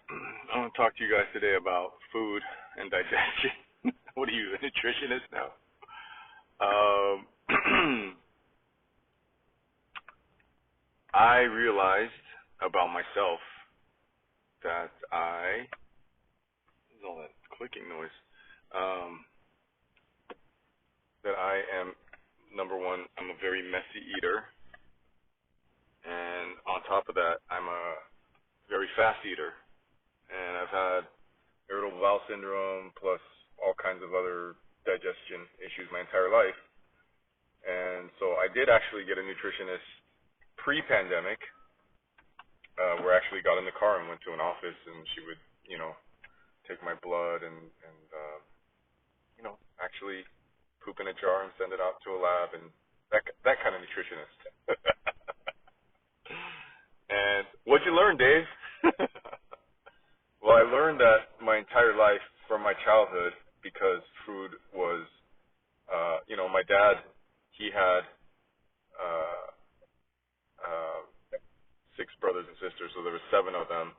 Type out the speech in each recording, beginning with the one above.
I'm going to talk to you guys today about food and digestion. What are you, a nutritionist now? I realized about myself that there's all that clicking noise, that I am, number one, I'm a very messy eater, and on top of that, I'm a very fast eater, and I've had irritable bowel syndrome plus all kinds of other digestion issues my entire life. And so I did actually get a nutritionist pre-pandemic, where I actually got in the car and went to an office, and she would, take my blood and actually poop in a jar and send it out to a lab, and that kind of nutritionist. And what'd you learn, Dave? Well, I learned that my entire life from my childhood, because food was, my dad, he had six brothers and sisters, so there were seven of them,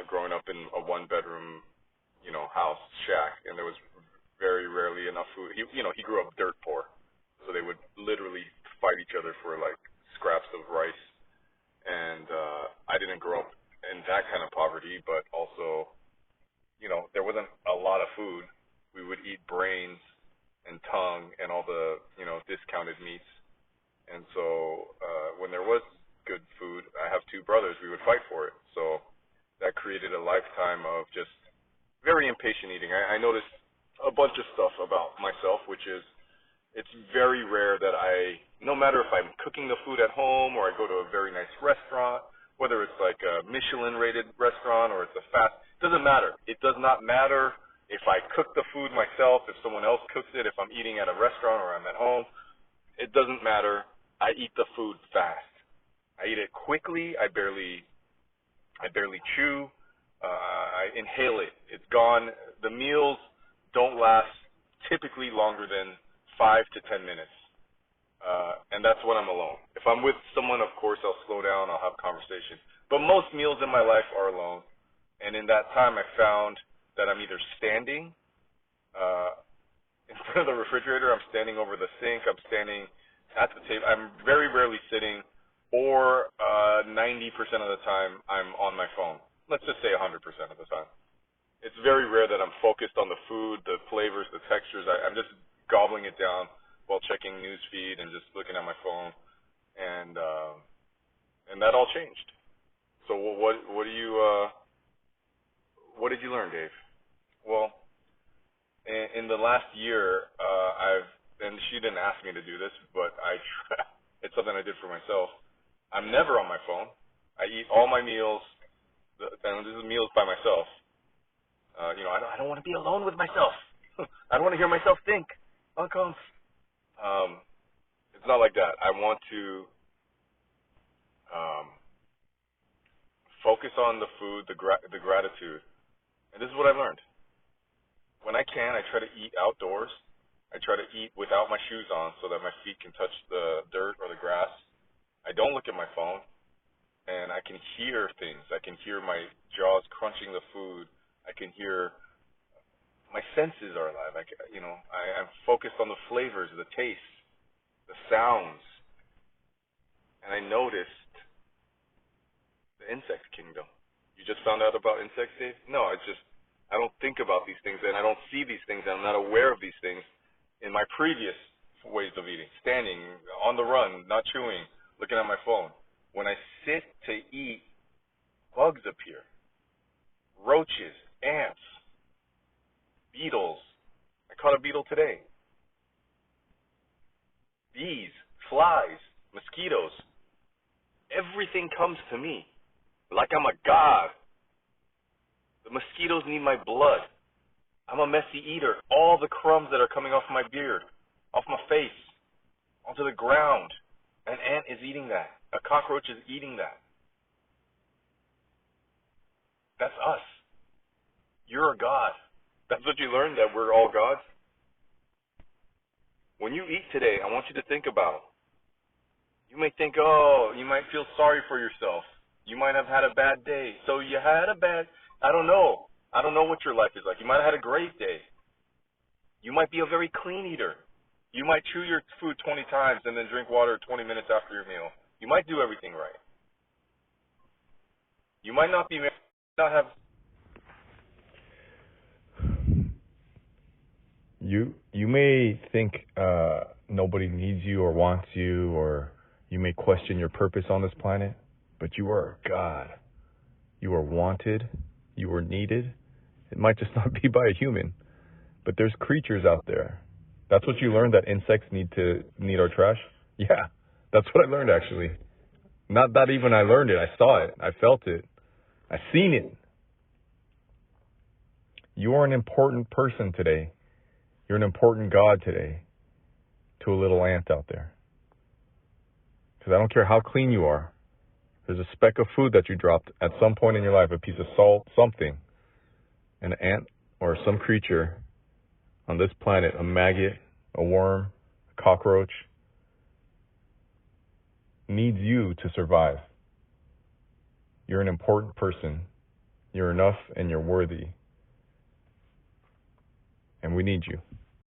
growing up in a one-bedroom, house, shack, and there was very rarely enough food. He grew up dirt poor, so they would literally fight each other for, scraps of rice, and I didn't grow up in that kind of poverty, but also, there wasn't a lot of food. We would eat brains and tongue and all the, discounted meats. And so when there was good food, I have two brothers, we would fight for it. So that created a lifetime of just very impatient eating. I noticed a bunch of stuff about myself, which is it's very rare that no matter if I'm cooking the food at home or I go to a very nice restaurant, whether it's like a Michelin-rated restaurant or it's a it doesn't matter. It does not matter if I cook the food myself, if someone else cooks it, if I'm eating at a restaurant or I'm at home. It doesn't matter. I eat the food fast. I eat it quickly. I barely chew. I inhale it. It's gone. The meals don't last typically longer than 5 to 10 minutes. And that's when I'm alone. If I'm with someone, of course, I'll slow down, I'll have conversation. But most meals in my life are alone. And in that time, I found that I'm either standing in front of the refrigerator, I'm standing over the sink, I'm standing at the table. I'm very rarely sitting, or 90% of the time, I'm on my phone. Let's just say 100% of the time. It's very rare that I'm focused on the food, the flavors, the textures. I'm just gobbling it down while checking news feed and just looking at my phone, and that all changed. So what did you learn, Dave? Well, in the last year, and she didn't ask me to do this, but it's something I did for myself. I'm never on my phone. I eat all my meals, and this is meals by myself. I don't want to be alone with myself. I don't want to hear myself think. It's not like that. I want to focus on the food, the gratitude. And this is what I've learned. When I can, I try to eat outdoors. I try to eat without my shoes on so that my feet can touch the dirt or the grass. I don't look at my phone, and I can hear things. I can hear my jaws crunching the food. I can hear my senses are alive. I'm focused on the flavors, the taste, the sounds. And I noticed the insect kingdom. You just found out about insects, Dave? No, I don't think about these things, and I don't see these things, and I'm not aware of these things in my previous ways of eating. Standing, on the run, not chewing, looking at my phone. When I sit to eat, bugs appear. Roaches, ants, beetles. I caught a beetle today. Bees, flies, mosquitoes. Everything comes to me like I'm a god. The mosquitoes need my blood. I'm a messy eater. All the crumbs that are coming off my beard, off my face, onto the ground. An ant is eating that. A cockroach is eating that. That's us. You're a god. That's what you learned, that we're all gods? When you eat today, I want you to think about, you may think, you might feel sorry for yourself. You might have had a bad day. So you had a bad, I don't know. I don't know what your life is like. You might have had a great day. You might be a very clean eater. You might chew your food 20 times and then drink water 20 minutes after your meal. You might do everything right. You might not be, not have. You may think nobody needs you or wants you, or you may question your purpose on this planet, but you are a God. You are wanted. You are needed. It might just not be by a human, but there's creatures out there. That's what you learned, that insects need our trash? Yeah, that's what I learned, actually. Not that even I learned it. I saw it. I felt it. I seen it. You are an important person today. You're an important God today to a little ant out there. Because I don't care how clean you are. There's a speck of food that you dropped at some point in your life, a piece of salt, something. An ant or some creature on this planet, a maggot, a worm, a cockroach, needs you to survive. You're an important person. You're enough and you're worthy. And we need you.